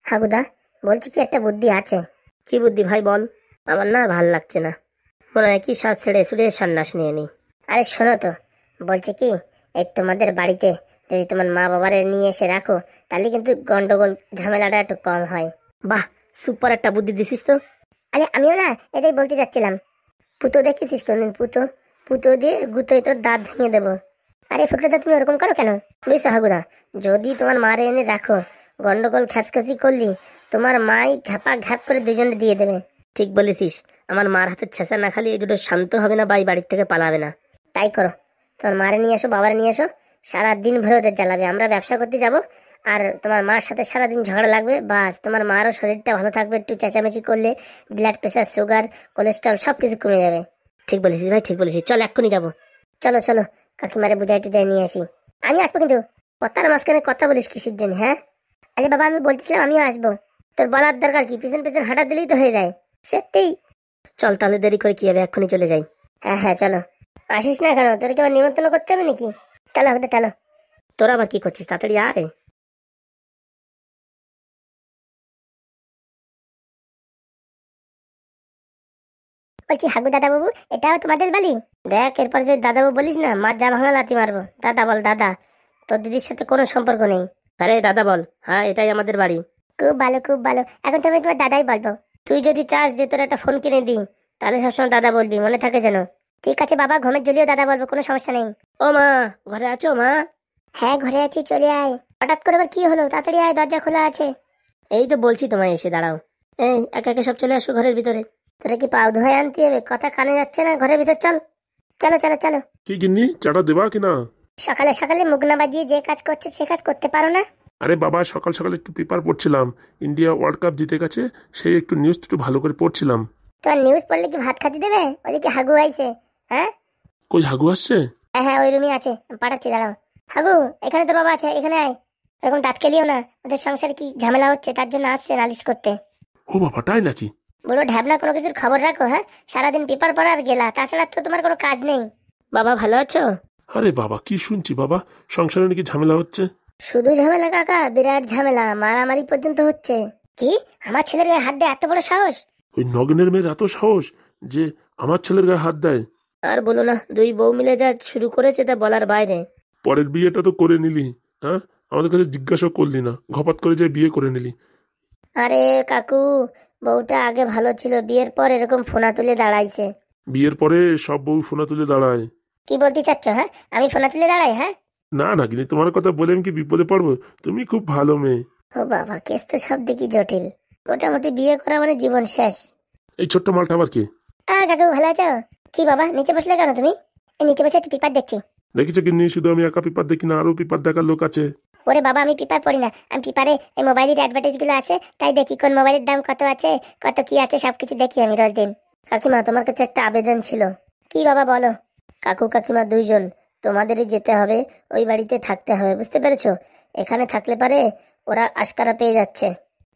হাগুদা, বলছি কি একটা বুদ্ধি আছে। কি বুদ্ধি ভাই বল। আমার না ভাল লাগছে না, মনে হয় কি সব ছেড়ে ছুড়ে সন্ন্যাস নিয়ে নি। আরে শোনো তো, বলছি কি এই তোমাদের বাড়িতে যদি তোমার মা বাবারে নিয়ে এসে রাখো, তাহলে কিন্তু গন্ডগোল ঝামেলাটা একটু কম হয়। বাহ, সুপার একটা বুদ্ধি দিছিস তো। আরে আমিও না এটাই বলতে যাচ্ছিলাম। পুতো দেখেছিস কোনদিন? পুতো পুতো দিয়ে গুতোয় তোর দাঁত ভেঙে দেবো। আরে ফুটোদা, তুমি ওরকম করো কেন? বুঝছো হাগুদা, যদি তোমার মারে এনে রাখো, গন্ডগোল খ্যাসখ্যাসি করলি, তোমার মাই ঘ্যাপা ঘ্যাপ করে দুজনে দিয়ে দেবে। ঠিক বলেছিস, আমার মার হাতে ছেঁচা না খালি এই দুটো শান্ত হবে না বা এই বাড়ির থেকে পালাবে না। তাই করো, তোমার মারে নিয়ে এসো, বাবারে নিয়ে এসো, সারাদিন ভরে ওদের জ্বালাবে। আমরা ব্যবসা করতে যাব, আর তোমার মার সাথে সারাদিন ঝগড়া লাগবে, বাস তোমার মারও শরীরটা ভালো থাকবে। একটু চেঁচামেচি করলে ব্লাড প্রেশার, সুগার, কোলেস্ট্রল সব কিছু কমে যাবে। ঠিক বলেছিস ভাই, ঠিক বলেছিস। চল এক্ষুনি যাবো। চলো চলো, কাকিমারে বুঝাই টুজাই নিয়ে আসি। আমি আসবো কিন্তু। কথার মাঝখানে কথা বলিস কিসের জন্য, হ্যাঁ? আরে বাবা, আমি বলতেছিলাম আমিও আসবো। তোর বলার দরকার কি? পিছন পিছন হাঁটা দিলেই তো হয়ে যায়। সত্যিই। চল তাহলে, দেরি করে কি হবে, এক্ষুনি চলে যাই। হ্যাঁ হ্যাঁ চলো। আসিস না কেন? তোর কি আবার নিমন্ত্রণ করতে হবে নাকি? চলো হতে চলো। তোরা আবার কি করছিস? তাড়াতাড়ি আয়। বলছি হাগু দাদা বাবু, এটাও তোমাদের বাড়ি? দেখ, এরপর যদি দাদা বাবু বলিস না, মার যা ভাঙা লাথি মারবো। দাদা বল দাদা, তোর দিদির সাথে কোনো সম্পর্ক নেই। আরে দাদা বল। হ্যাঁ, এটাই আমাদের বাড়ি। খুব ভালো খুব ভালো, এখন তুমি তোমার দাদাই বলবো। তুই যদি চাস যে তোর একটা ফোন কিনে দিই, তাহলে সবসময় দাদা বলবি, মনে থাকে যেন। ঠিক আছে বাবা, ঘুমের জলিও দাদা বলবো, কোনো সমস্যা নেই। ও মা, ঘরে আছো মা? হ্যাঁ ঘরে আছি, চলে আয়। হঠাৎ করে আবার কি হলো? তাড়াতাড়ি আয়, দরজা খোলা আছে। এই তো বলছি তোমায়, এসে দাঁড়াও। এই একে একে সব চলে আসো ঘরের ভিতরে। তোরা কি পাও ধোয় আনতে হবে? কথা কানে যাচ্ছে না? ঘরের ভিতর চল। চলো চলো চলো। কি গিন্নি, চাটা দেবা কিনা? সকালে সকালে মুখ না বাজিয়ে যে কাজ করছে সে কাজ করতে পারো না? আরে বাবা, সকাল সকাল একটু পেপার পড়ছিলাম, ইন্ডিয়া ওয়ার্ল্ড কাপ জিতে গেছে, সেই একটু নিউজ একটু ভালো করে পড়ছিলাম। তোমার নিউজ পড়লে কি ভাত খাতে দেবে? ওদিকে হাগু আইছে। হ্যাঁ কই হাগু আসছে? হ্যাঁ হ্যাঁ, ওই রুমই আছে, পাঠাচ্ছি দাঁড়াও। হাগু, এখানে তোর বাবা আছে, এখানে আয়। এরকম দাঁত কেলিও না, ওদের সংসারে কি ঝামেলা হচ্ছে তার জন্য আসছে নালিশ করতে। ও বাবা, তাই নাকি? বলো ঢ্যাবনা, কোনো কিছুর খবর রাখো। হ্যাঁ, সারাদিন পেপার পড়া আর গেলা, তাছাড়া তো তোমার কোনো কাজ নেই। বাবা ভালো আছো? আরে বাবা, কি শুনছি বাবা, সংসারে নাকি ঝামেলা হচ্ছে? শুধু ঝামেলা কাকা, বিরাট ঝামেলা, মারামারি পর্যন্ত হচ্ছে। কি? আমার ছেলের গায়ে হাত দেয় এত বড় সাহস? ওই নগেনের মেয়ের এত সাহস যে আমার ছেলের গায়ে হাত দেয়? আর বলো না, দুই বউ মিলে যা শুরু করেছে তা বলার বাইরে। পরের বিয়েটা তো করে নিলি, হ্যাঁ? আমাদের কাছে জিজ্ঞাসা করলি না, ঘপাত করে যে বিয়ে করে নিলি। আরে কাকু, বউটা আগে ভালো ছিল, বিয়ের পর এরকম ফোনা তুলে দাঁড়াইছে। বিয়ের পরে সব বউ সোনা তুলে দাঁড়ায়? কি বলতে চাচ্ছ? হ্যাঁ, আমি ফোনা তুলে দাঁড়াই? হ্যাঁ, না না গিনি, তোমার কথা বলে আমি কি বিপদে পড়বো? তুমি খুব ভালো মেয়ে। ও বাবা, কেস তো সব দেখি জটিল। মোটামুটি বিয়ে করা মানে জীবন শেষ। এই ছোট্ট মালটা আবার কি? কাকু ভালো আছো? কি বাবা, নিচে বসলে কেন তুমি? এই নিচে বসে একটু পেপার দেখছি। দেখেছো গিন্নি, শুধু আমি একা পেপার দেখি না, আরো পেপার দেখার লোক আছে। ওরে বাবা, আমি পেপার পড়ি না, আমি পেপারে এই মোবাইলের অ্যাডভার্টাইজ গুলো আছে তাই দেখি, কোন মোবাইলের দাম কত আছে, কত কি আছে সবকিছু দেখি আমি রোজ দিন। কাকিমা, তোমার কাছে একটা আবেদন ছিল। কি বাবা বলো। কাকু কাকিমা দুইজন, তোমাদেরই যেতে হবে, ওই বাড়িতে থাকতে হবে, বুঝতে পেরেছো? এখানে থাকলে পারে ওরা আশকারা পেয়ে যাচ্ছে।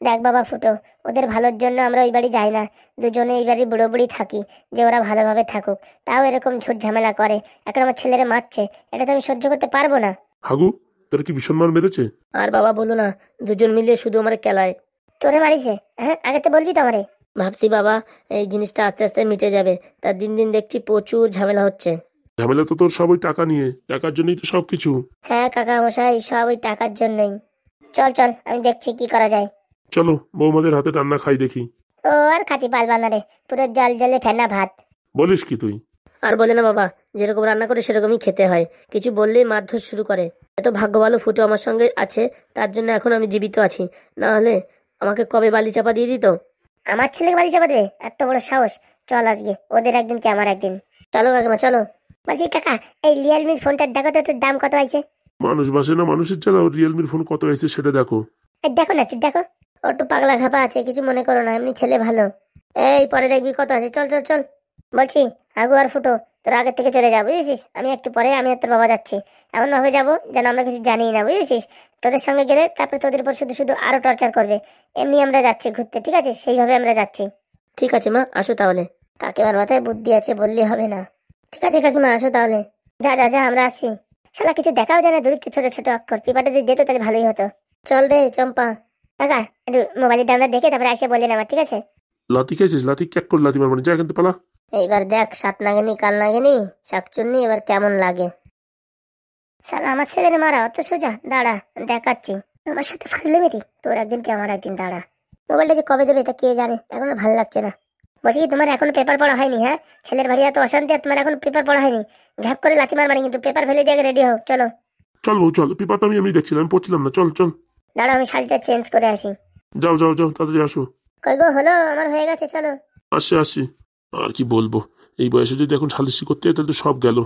দেখ বাবা ফুটো, ওদের ভালোর জন্য আমরা ওই বাড়ি যাই না, দুজনে এই বাড়ি বুড়ো বুড়ি থাকি, যে ওরা ভালোভাবে থাকুক। তাও এরকম ঝুট ঝামেলা করে, এখন আমার ছেলেরা মারছে, এটা তো আমি সহ্য করতে পারবো না। হাগু, তোর কি ভীষণ মার মেরেছে? আর বাবা বলো না, দুজন মিলে শুধু আমার কেলায়। তোরে মারিছে? হ্যাঁ, আগে তো বলবি তো আমারে। ভাবছি বাবা, এই জিনিসটা আস্তে আস্তে মিটে যাবে, তার দিন দিন দেখছি প্রচুর ঝামেলা হচ্ছে। ঝামেলা তো তোর সব ওই টাকা নিয়ে, টাকার জন্যই তো সবকিছু। হ্যাঁ কাকা মশাই, সব ওই টাকার জন্যই। চল চল, আমি দেখছি কি করা যায়। চলো বৌমাদের হাতে রান্না খাই দেখি। ও আর খাতি পারবা না রে, পুরো জল জলে ফেনা ভাত। বলিস কি তুই? আর বলে না বাবা, যেরকম রান্না করে সেরকমই খেতে হয়, কিছু বললেই মারধর শুরু করে। এত ভাগ্য ভালো ফুটো আমার সঙ্গে আছে, তার জন্য এখন আমি জীবিত আছি, না হলে আমাকে কবে বালি চাপা দিয়ে দিত। আমার ছেলেকে বালি চাপা দেবে? এত বড় সাহস! চল আজকে, ওদের একদিন কি আমার একদিন। চলো কাকিমা চলো। বলছি কাকা, এই রিয়েলমির ফোনটার দেখো তো, একটু দাম কত আছে? মানুষ বাসে না মানুষের চালাও, রিয়েলমির ফোন কত আছে সেটা দেখো। দেখো না, দেখো। ও একটু পাগলা খাপা আছে, কিছু মনে করো না, এমনি ছেলে ভালো। এই পরে দেখবি কত আছে, চল চল চল। বলছি আগু আর ফুটো, তোর আগের থেকে চলে যা, বুঝেছিস? আমি একটু পরে আমি আর তোর বাবা যাচ্ছি, এমন ভাবে যাবো যেন আমরা কিছু জানি না, বুঝেছিস? তোদের সঙ্গে গেলে তারপরে তোদের উপর শুধু শুধু আরো টর্চার করবে। এমনি আমরা যাচ্ছি ঘুরতে, ঠিক আছে? সেইভাবে আমরা যাচ্ছি। ঠিক আছে মা, আসো তাহলে। কাকিমার মাথায় বুদ্ধি আছে বললে হবে না। ঠিক আছে কাকিমা, আসো তাহলে। যা যা যা, আমরা আসছি। শালা কিছু দেখাও যায় না, দূরত্ব ছোট ছোট অক্ষর, পেপারটা যদি দিত তাহলে ভালোই হতো। চল রে চম্পা। কাকা একটু মোবাইলের দামটা দেখে তারপরে এসে বললেন আমার, ঠিক আছে? লাতি খেয়েছিস? লাতি ক্যাক করে লাতি মারবো না, যা কিন্তু পালা। এইবার দেখ, সাত নাগিনি কাল নাগিনি শাকচুন্নি এবার কেমন লাগে। শালা আমার ছেলের মারা অত সোজা? দাঁড়া দেখাচ্ছি। আমার সাথে ফাজলামিতি তোর একদিন কি আমার একদিন, দাঁড়া। মোবাইলটা যে কবে দেবে তা কে জানে, এখনো ভালো লাগছে না। বলছি কি, তোমার এখনো পেপার পড়া হয়নি? হ্যাঁ, ছেলের বাড়ি এত অশান্তি আর তোমার এখন পেপার পড়া হয়নি? ঘ্যাপ করে লাথি মারবানি কিন্তু, পেপার ফেলে দিয়ে রেডি হও, চলো। চল বউ চল, পেপারটা আমি এমনি দেখছিলাম, আমি পড়ছিলাম না, চল চল। দাঁড়া আমি শাড়িটা চেঞ্জ করে আসি। যাও যাও যাও, তাড়াতাড়ি আসো। কই গো, হলো আমার হয়ে গেছে, চলো। আসি আসি। আর কি বলবো, এই বয়সে যদি এখন সালিশি করতে হয় তাহলে তো সব গেল।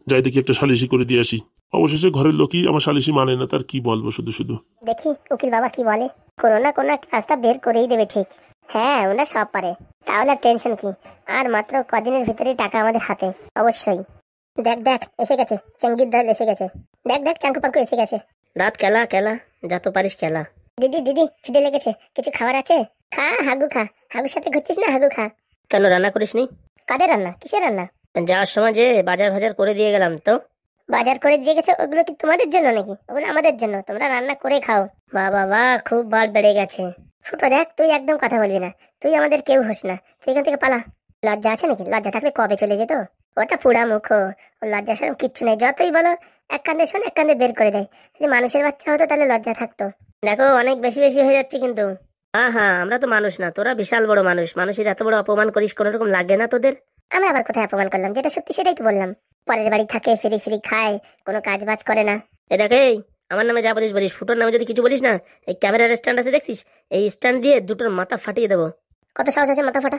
যাই দেখি একটা সালিশি করে দিয়ে আসি। অবশেষে ঘরের লোকই আমার সালিশি মানে না, তার কি বলবো শুধু শুধু। দেখি উকিল বাবা কি বলে, কোনো না কোনো একটা রাস্তা বের করেই দেবে ঠিক। হ্যাঁ ওরা সব পারে, তাহলে আর টেনশন কি। আর মাত্র কদিনের ভিতরেই টাকা আমাদের হাতে, অবশ্যই। দেখ দেখ এসে গেছে, চেঙ্গির দল এসে গেছে। দেখ দেখ চাঙ্কু পাঙ্কু এসে গেছে। দাঁত খেলা খেলা, যত পারিস খেলা। দিদি দিদি খিদে লেগেছে, কিছু খাবার আছে? খা হাগু খা, হাগুর সাথে ঘুরছিস না, হাগু খা। কেন রান্না করিস নি? কাদের রান্না, কিসের রান্না? যাওয়ার সময় যে বাজার ভাজার করে দিয়ে গেলাম তো। বাজার করে দিয়ে গেছো, ওগুলো কি তোমাদের জন্য নাকি? ওগুলো আমাদের জন্য, তোমরা রান্না করে খাও। বাবা বাহ, খুব বাল বেড়ে গেছে। ফুটো দেখ, তুই একদম কথা বলবি না, তুই আমাদের কেউ হোস না, তুই এখান থেকে পালা। লজ্জা আছে নাকি? লজ্জা থাকলে কবে চলে যেত। ওটা পুরা মুখ, ও লজ্জা সরম কিচ্ছু নেই, যতই বলো এক কান্দে শোন এক কান্দে বের করে দেয়। যদি মানুষের বাচ্চা হতো তাহলে লজ্জা থাকতো। দেখো অনেক বেশি বেশি হয়ে যাচ্ছে কিন্তু। হ্যাঁ হ্যাঁ, আমরা তো মানুষ না, তোরা বিশাল বড় মানুষ, মানুষের এত বড় অপমান করিস, কোনো রকম লাগে না তোদের? আমরা আবার কোথায় অপমান করলাম? যেটা সত্যি সেটাই তো বললাম। পরের বাড়ি থাকে, ফ্রি ফ্রি খায়, কোনো কাজ বাজ করে না। এ দেখ, এই আমার নামে যা বলিস বলিস, ফুটোর নামে যদি কিছু বলিস না, এই ক্যামেরার স্ট্যান্ড আছে দেখছিস, এই স্ট্যান্ড দিয়ে দুটোর মাথা ফাটিয়ে দেবো। কত সাহস আছে মাথা ফাটা?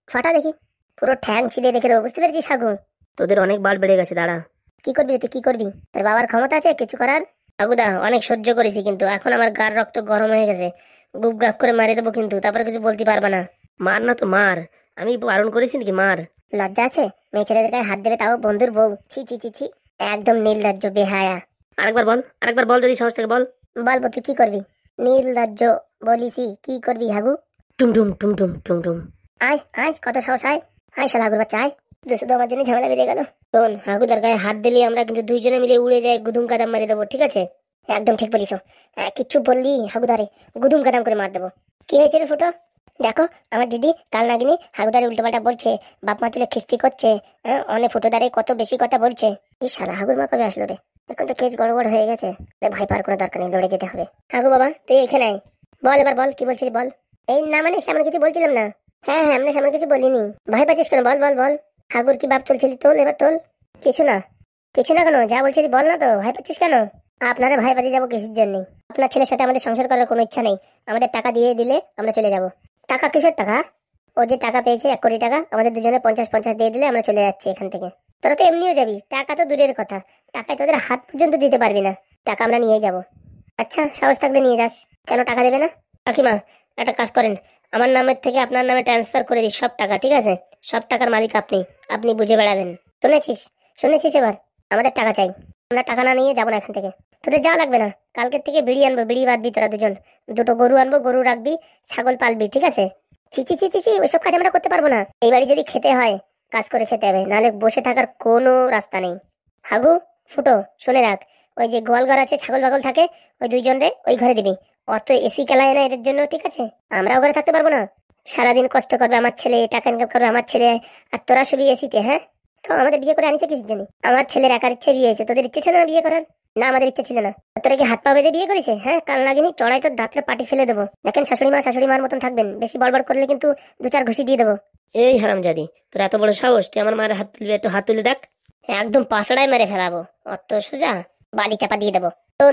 ফাটা দেখি, পুরো ঠ্যাং ছিঁড়ে রেখে দেবো, বুঝতে পেরেছিস সাগু? তোদের অনেক বাল বেড়ে গেছে, দাঁড়া। কি করবি তুই, কি করবি? তোর বাবার ক্ষমতা আছে কিছু করার? সাগুদা অনেক সহ্য করেছি, কিন্তু এখন আমার গার রক্ত গরম হয়ে গেছে, গুপ গাপ করে মারিয়ে দেবো কিন্তু, তারপরে কিছু বলতে পারবা না। মার না তো মার, আমি বারণ করেছি নাকি? মার। লজ্জা আছে? মেয়ে ছেলেদের গায়ে হাত দেবে, তাও বন্ধুর বউ, ছি ছি ছি ছি, একদম নির্লজ্জ বেহায়া। আরেকবার বল, আরেকবার বল যদি সাহস থেকে বল। বলবো, তুই কি করবি? নির্লজ্জ বলিসি, কি করবি হাগু? টুম টুম টুম টুম টুম টুম। আয় আয়, কত সাহস, আয় আয় শালা হাগুর বাচ্চা, আয়। শুধু শুধু আমার জন্য ঝামেলা বেঁধে গেল। শোন, হাগুদার গায়ে হাত দিলে আমরা কিন্তু দুইজনে মিলে উড়ে যায়, গুদুম কাদাম মারি দেবো, ঠিক আছে? একদম ঠিক বলিস, কিচ্ছু বললি হাগুদারে গুদুম কাদাম করে মার দেবো। কি হয়েছে রে ফুটো? দেখো আমার দিদি কাল নাগিনী হাগুদারে উল্টোপাল্টা বলছে, বাপ মা তুলে খিস্তি করছে, অনেক ফুটোদারে কত বেশি কথা বলছে। এই শালা হাগুর মা কবে আসলো রে? এখন তো কেস গড়বড় হয়ে গেছে, ভয় পাওয়ার কোনো দরকার নেই, দৌড়ে যেতে হবে। হাগু বাবা তুই এখানে আয়, বল এবার বল, কি বলছিস বল। এই না মানে সামনে কিছু বলছিলাম না। হ্যাঁ হ্যাঁ, আমরা সামনে কিছু বলিনি। ভয় পাচ্ছিস কেন, বল বল বল। হাগুর কি বাপ তুলছিলি? তোল এবার তোল। কিছু না, কিছু না কেন, যা বলছিলি বল না তো, ভয় পাচ্ছিস কেন? আপনারা ভয় পাচ্ছি যাবো কিসের জন্য? আপনার ছেলের সাথে আমাদের সংসার করার কোনো ইচ্ছা নেই, আমাদের টাকা দিয়ে দিলে আমরা চলে যাব। টাকা কিসের টাকা? ও যে টাকা পেয়েছে 1 কোটি টাকা, আমাদের দুজনে 50-50 দিয়ে দিলে আমরা চলে যাচ্ছি এখান থেকে। তোরা তো এমনিও যাবি, টাকা তো দূরের কথা, টাকায় তোদের হাত পর্যন্ত দিতে পারবি না, টাকা আমরা নিয়ে যাব। আচ্ছা সাহস থাকলে নিয়ে যাস, কেন টাকা দেবে না? কাকিমা একটা কাজ করেন, আমার নামের থেকে আপনার নামে ট্রান্সফার করে দিই সব টাকা, ঠিক আছে? সব টাকার মালিক আপনি, আপনি বুঝে বেড়াবেন। শুনেছিস? শুনেছিস? এবার আমাদের টাকা চাই, আমরা টাকা না নিয়ে যাবো না এখান থেকে। তোদের যাওয়া লাগবে না, কালকের থেকে বিড়ি আনবো, বিড়ি বাঁধবি তোরা দুজন, দুটো গরু আনবো, গরু রাখবি, ছাগল পালবি, ঠিক আছে? ছি ছি ছি ছি ছি, ওইসব কাজ আমরা করতে পারবো না। এই বাড়ি যদি খেতে হয় কাজ করে খেতে হবে, নাহলে বসে থাকার কোনো রাস্তা নেই। হাগু ফুটো শুনে রাখ, ওই যে গোয়াল ঘর আছে, ছাগল বাগল থাকে, ওই দুইজন রে ওই ঘরে দিবি। অত এসি কেলায় না এদের জন্য, ঠিক আছে? আমরাও ঘরে থাকতে পারবো না, সারাদিন কষ্ট করবে আমার ছেলে, টাকা ইনকাম করবে আমার ছেলে, আর তোরা শুবি এসিতে। হ্যাঁ, তো আমাদের বিয়ে করে আনিতে কিসের জন্য? আমার ছেলের একার ইচ্ছে বিয়ে হয়েছে, তোদের ইচ্ছে ছিল না বিয়ে করার? না আমাদের ইচ্ছে ছিল না। তোরা কি হাত পা বেঁধে বিয়ে করেছে? হ্যাঁ, কাল লাগিনি চড়াই তোর দাঁতরে পাটি ফেলে দেবো। দেখেন শাশুড়ি মার মতন থাকবেন, বেশি বড়বড় করলে কিন্তু 2-4 ঘুষি দিয়ে দেবো। এই হারামজাদি, তোর এত বড় সাহস, তুই আমার মায়ের হাত তুলবি? একটু হাত তুলে দেখ, একদম পাশড়ায় মেরে ফেলাবো, অত সোজা বালি চাপা দিয়ে দেবো।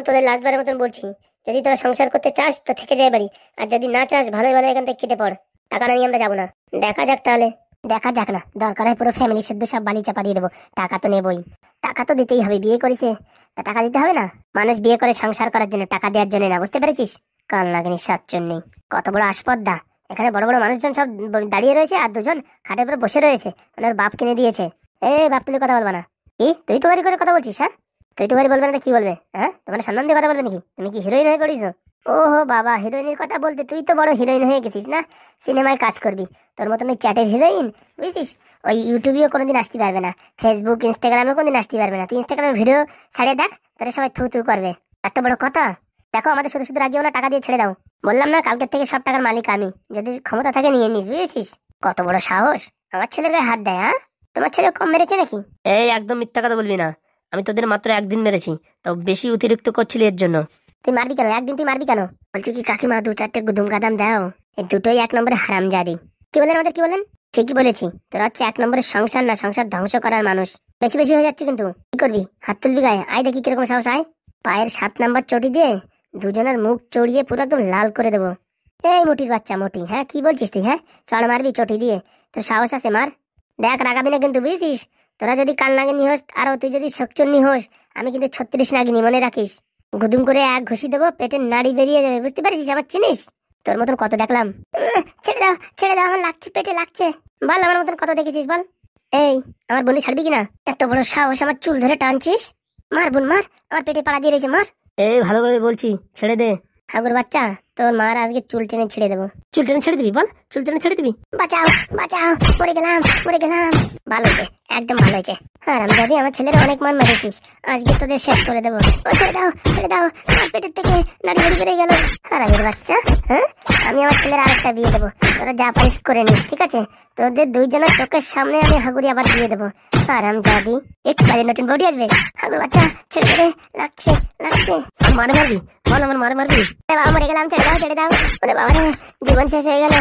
তোদের লাস্টবারের মতন বলছি, যদি তোরা সংসার করতে চাস তো থেকে যায় বাড়ি, আর যদি না চাস ভালোই ভালো এখান থেকে কেটে পড়, টাকা না নিয়ে আমরা যাবো না। দেখা যাক তাহলে। দেখা যাক না, দরকার হয় পুরো ফ্যামিলি শুদ্ধ সব বালি চাপা দিয়ে দেবো, টাকা তো নেবই। টাকা তো দিতেই হবে, বিয়ে করেছে তা টাকা দিতে হবে না? মানুষ বিয়ে করে সংসার করার জন্য, টাকা দেওয়ার জন্য না, বুঝতে পেরেছিস? কাল লাগেনি সাতজন নেই, কত বড় আসপদ্দা। এখানে বড় বড় মানুষজন সব দাঁড়িয়ে রয়েছে, আর দুজন খাটের উপরে বসে রয়েছে, ওনার বাপ কিনে দিয়েছে। বাপ তুলে কথা বলবা না। কি তুই তো গাড়ি করে কথা বলছিস? হ্যাঁ, তুই তো গাড়ি বলবে না কি বলবে? হ্যাঁ, তোমার সম্মান দিয়ে কথা বলবে নাকি? তুমি কি হিরোইন হয়ে পড়িস? ওহো বাবা, হিরোইনের কথা বলতে তুই তো বড় হিরোইন হয়ে গেছিস না, সিনেমায় কাজ করবি। তোর মতন ওই চ্যাটের হিরোইন, বুঝছিস? ওই ইউটিউবেও কোনোদিন আসতে পারবে না, ফেসবুক ইনস্টাগ্রামেও কোনোদিন আসতে পারবে না। তুই ইনস্টাগ্রামে ভিডিও ছাড়িয়ে দেখ, তোরা সবাই থু থু করবে। এত বড় কথা, দেখো আমাদের শুধু শুধু রাজিও না, টাকা দিয়ে ছেড়ে দাও। বললাম না কালকের থেকে সব টাকার মালিক আমি, যদি ক্ষমতা থাকে নিয়ে নিস, বুঝেছিস? কত বড় সাহস আমার ছেলের গায়ে হাত দেয়, হ্যাঁ? তোমার ছেলে কম মেরেছে নাকি? এই একদম মিথ্যা কথা বলবি না, আমি তোদের মাত্র একদিন মেরেছি, তো বেশি অতিরিক্ত করছিলি এর জন্য। তুই মারবি কেন? একদিন তুই মারবি কেন? বলছি কি কাকিমা, 2-4টে গুদুম গাদাম দাও, এই দুটোই 1 নম্বরে হারামজাদি। কি বলেন আমাদের, কি বলেন? ঠিকই বলেছি, তোরা হচ্ছে 1 নম্বরের সংসার না, সংসার ধ্বংস করার মানুষ। বেশি বেশি হয়ে যাচ্ছে কিন্তু। কি করবি? হাত তুলবি গায়ে? আয় দেখি কিরকম সাহস, আয়। পায়ের 7 নাম্বার চটি দিয়ে দুজনের মুখ চড়িয়ে পুরো একদম লাল করে দেবো। এই মোটির বাচ্চা মোটি, হ্যাঁ কি বলছিস তুই? হ্যাঁ চড় মারবি চটি দিয়ে? তোর সাহস আছে, মার। দেখ রাগাবি না কিন্তু, বুঝছিস? তোরা যদি কাল নাগিনী হোস আর তুই যদি শোকচন্নি হোস, আমি কিন্তু 36 নাগিনী, মনে রাখিস। গুদুম করে এক ঘুষি দেবো, পেটের নাড়ি বেরিয়ে যাবে, বুঝতে পারছিস? আমার চিনিস? তোর মতন কত দেখলাম। ছেড়ে দাও, ছেড়ে দাও, আমার লাগছে, পেটে লাগছে। বল আমার মতন কত দেখেছিস, বল। এই আমার বোন ছাড়বি কিনা? এত বড় সাহস, আমার চুল ধরে টানছিস? মার বোন মার, আমার পেটে পাড়া দিয়ে রয়েছে, মার। এই ভালোভাবে বলছি, ছেড়ে দে। হাগুর বাচ্চা, তোর মার আজকে চুল টেনে ছেড়ে দেবো। চুল টেনে ছেড়ে দিবি? বল, চুল টেনে ছেড়ে দিবি? বাঁচাও বাঁচাও, মরে গেলাম মরে গেলাম। ভালো হয়েছে, একদম ভালো হয়েছে। হ্যাঁ আমি যদি আমার ছেলের অনেক মান মেরেছিস, আজকে তোদের শেষ করে দেবো। ও ছেড়ে দাও, ছেড়ে দাও, আমার পেটের থেকে নাড়ি বেরিয়ে বেরিয়ে গেল। হারামির বাচ্চা, হ্যাঁ আমি আমার ছেলের আরেকটা বিয়ে দেবো, তোরা যা পারিস করে নিস, ঠিক আছে? তোদের দুইজনের চোখের সামনে আমি হাগুড়ি আবার বিয়ে দেবো। আরাম জাদি, একটু বাইরে নতুন বডি আসবে। হাগুর বাচ্চা ছেড়ে দে, লাগছে লাগছে। মারে মারবি? বল আমার মারে মারবি? বাবা মরে গেলাম, ছেড়ে দাও ছেড়ে দাও। ওরে বাবা রে, জীবন শেষ হয়ে গেল।